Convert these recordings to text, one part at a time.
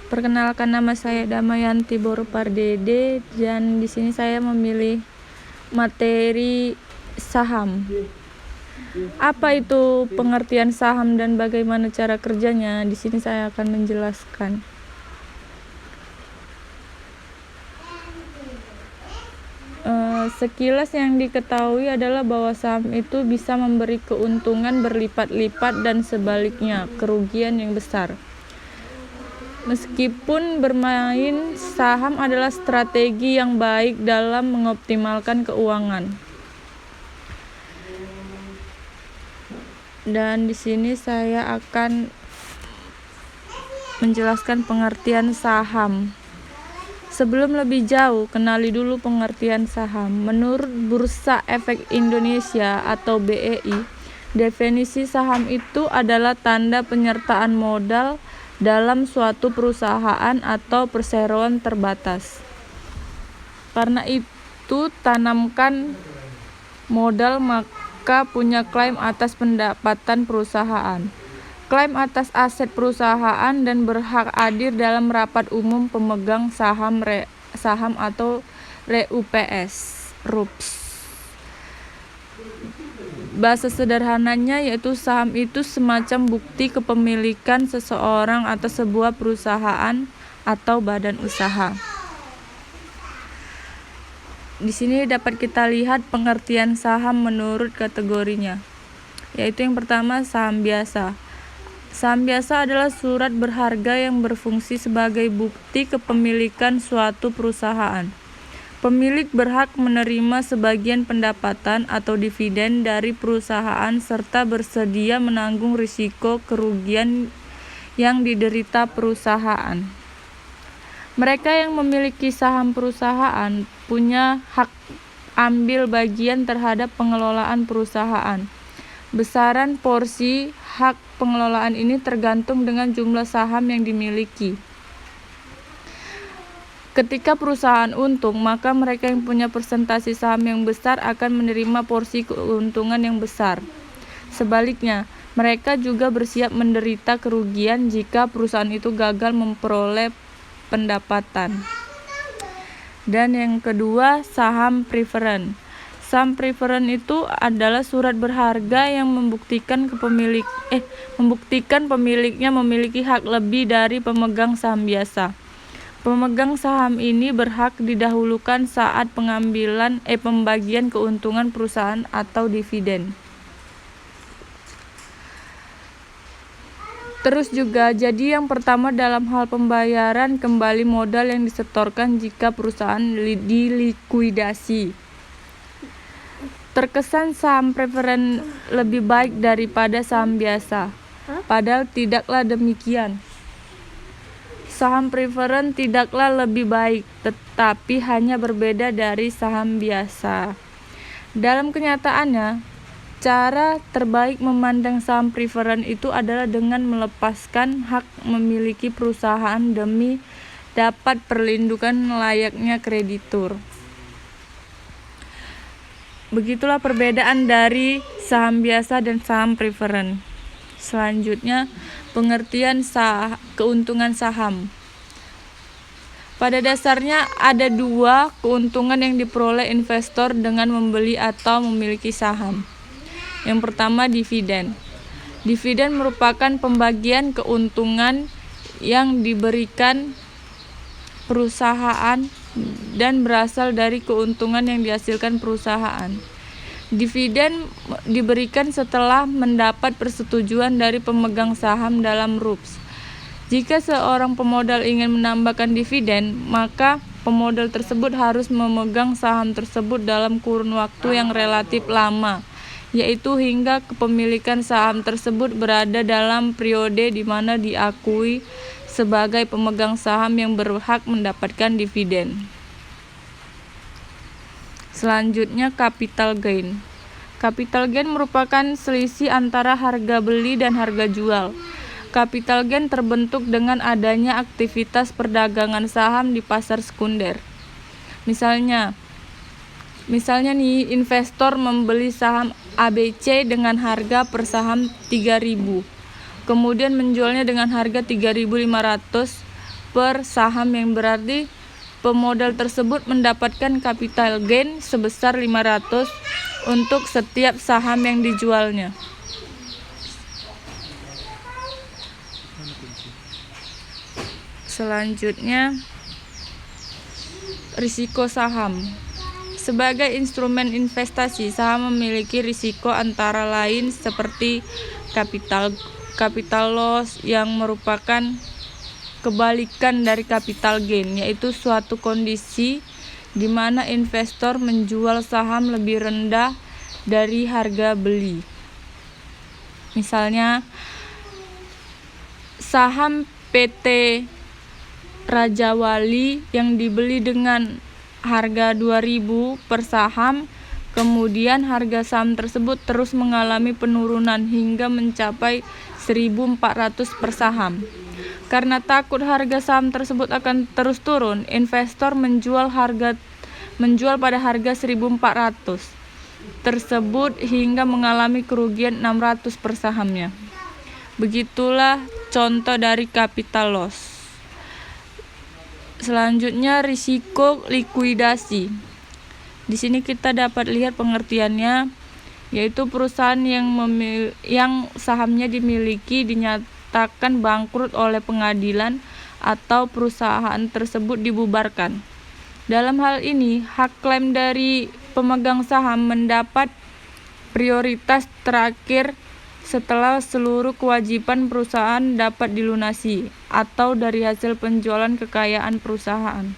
Perkenalkan, nama saya Damayanti Boropardede dan di sini saya memilih materi saham. Apa itu pengertian saham dan bagaimana cara kerjanya? Di sini saya akan menjelaskan. Sekilas yang diketahui adalah bahwa saham itu bisa memberi keuntungan berlipat-lipat dan sebaliknya kerugian yang besar. Meskipun bermain saham adalah strategi yang baik dalam mengoptimalkan keuangan. Dan di sini saya akan menjelaskan pengertian saham. Sebelum lebih jauh, kenali dulu pengertian saham. Menurut Bursa Efek Indonesia atau BEI, definisi saham itu adalah tanda penyertaan modal dalam suatu perusahaan atau perseroan terbatas. Karena itu, tanamkan modal maka punya klaim atas pendapatan perusahaan, klaim atas aset perusahaan, dan berhak hadir dalam rapat umum pemegang saham atau RUPS. Bahasa sederhananya yaitu saham itu semacam bukti kepemilikan seseorang atas sebuah perusahaan atau badan usaha. Di sini dapat kita lihat pengertian saham menurut kategorinya, yaitu yang pertama saham biasa. Saham biasa adalah surat berharga yang berfungsi sebagai bukti kepemilikan suatu perusahaan. Pemilik berhak menerima sebagian pendapatan atau dividen dari perusahaan serta bersedia menanggung risiko kerugian yang diderita perusahaan. Mereka yang memiliki saham perusahaan punya hak ambil bagian terhadap pengelolaan perusahaan. Besaran porsi hak pengelolaan ini tergantung dengan jumlah saham yang dimiliki. Ketika perusahaan untung, maka mereka yang punya persentase saham yang besar akan menerima porsi keuntungan yang besar. Sebaliknya, mereka juga bersiap menderita kerugian jika perusahaan itu gagal memperoleh pendapatan. Dan yang kedua, saham preferen. Saham preferen itu adalah surat berharga yang membuktikan pemiliknya memiliki hak lebih dari pemegang saham biasa. Pemegang saham ini berhak didahulukan saat pembagian keuntungan perusahaan atau dividen. Terus juga, jadi yang pertama dalam hal pembayaran kembali modal yang disetorkan jika perusahaan dilikuidasi. Terkesan saham preferen lebih baik daripada saham biasa, padahal tidaklah demikian. Saham preferen tidaklah lebih baik, tetapi hanya berbeda dari saham biasa. Dalam kenyataannya, cara terbaik memandang saham preferen itu adalah dengan melepaskan hak memiliki perusahaan demi dapat perlindungan layaknya kreditur. Begitulah perbedaan dari saham biasa dan saham preferen. Selanjutnya, pengertian keuntungan saham. Pada dasarnya ada dua keuntungan yang diperoleh investor dengan membeli atau memiliki saham. Yang pertama, dividen. Dividen merupakan pembagian keuntungan yang diberikan perusahaan dan berasal dari keuntungan yang dihasilkan perusahaan. Dividen diberikan setelah mendapat persetujuan dari pemegang saham dalam RUPS. Jika seorang pemodal ingin menambahkan dividen, maka pemodal tersebut harus memegang saham tersebut dalam kurun waktu yang relatif lama, yaitu hingga kepemilikan saham tersebut berada dalam periode di mana diakui sebagai pemegang saham yang berhak mendapatkan dividen. Selanjutnya, capital gain. Capital gain merupakan selisih antara harga beli dan harga jual. Capital gain terbentuk dengan adanya aktivitas perdagangan saham di pasar sekunder. Misalnya nih, investor membeli saham ABC dengan harga per saham 3.000. Kemudian menjualnya dengan harga 3.500 per saham, yang berarti pemodal tersebut mendapatkan capital gain sebesar 500 untuk setiap saham yang dijualnya. Selanjutnya, risiko saham. Sebagai instrumen investasi, saham memiliki risiko antara lain seperti capital loss yang merupakan kebalikan dari capital gain, yaitu suatu kondisi di mana investor menjual saham lebih rendah dari harga beli. Misalnya, saham PT Raja Wali yang dibeli dengan harga 2.000 per saham, kemudian harga saham tersebut terus mengalami penurunan hingga mencapai 1.400 per saham. Karena takut harga saham tersebut akan terus turun, investor menjual pada harga 1.400 tersebut hingga mengalami kerugian 600 per sahamnya. Begitulah contoh dari capital loss. Selanjutnya, risiko likuidasi. Di sini kita dapat lihat pengertiannya, yaitu perusahaan yang sahamnya dimiliki dinyatakan bangkrut oleh pengadilan atau perusahaan tersebut dibubarkan. Dalam hal ini, hak klaim dari pemegang saham mendapat prioritas terakhir setelah seluruh kewajiban perusahaan dapat dilunasi atau dari hasil penjualan kekayaan perusahaan.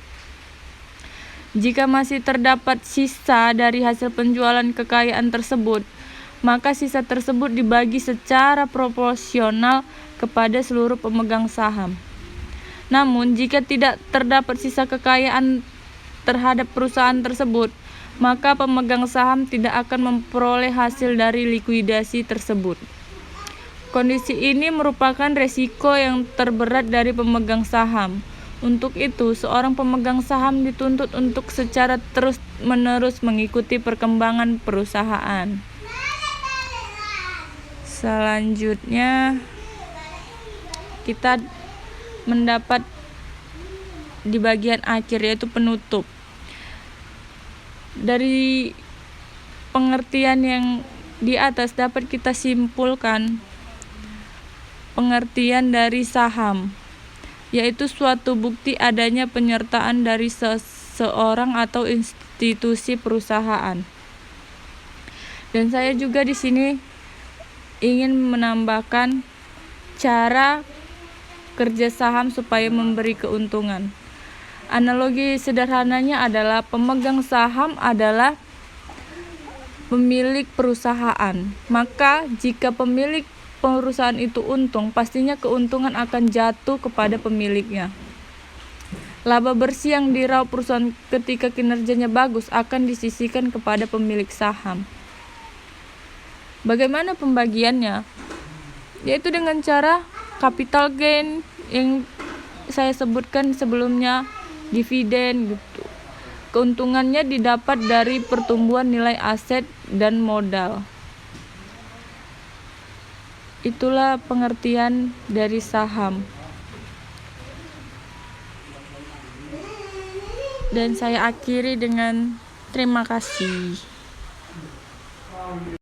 Jika masih terdapat sisa dari hasil penjualan kekayaan tersebut, maka sisa tersebut dibagi secara proporsional kepada seluruh pemegang saham. Namun, jika tidak terdapat sisa kekayaan terhadap perusahaan tersebut, maka pemegang saham tidak akan memperoleh hasil dari likuidasi tersebut. Kondisi ini merupakan resiko yang terberat dari pemegang saham. Untuk itu, seorang pemegang saham dituntut untuk secara terus-menerus mengikuti perkembangan perusahaan. Selanjutnya, kita mendapat di bagian akhir, yaitu penutup. Dari pengertian yang di atas dapat kita simpulkan pengertian dari saham, yaitu suatu bukti adanya penyertaan dari seseorang atau institusi perusahaan. Dan saya juga di sini ingin menambahkan cara kerja saham supaya memberi keuntungan. Analogi sederhananya adalah pemegang saham adalah pemilik perusahaan. Maka jika pemilik perusahaan itu untung, pastinya keuntungan akan jatuh kepada pemiliknya. Laba bersih yang diraup perusahaan ketika kinerjanya bagus akan disisihkan kepada pemilik saham. Bagaimana pembagiannya? Yaitu dengan cara capital gain yang saya sebutkan sebelumnya, dividen gitu. Keuntungannya didapat dari pertumbuhan nilai aset dan modal. Itulah pengertian dari saham. Dan saya akhiri dengan terima kasih.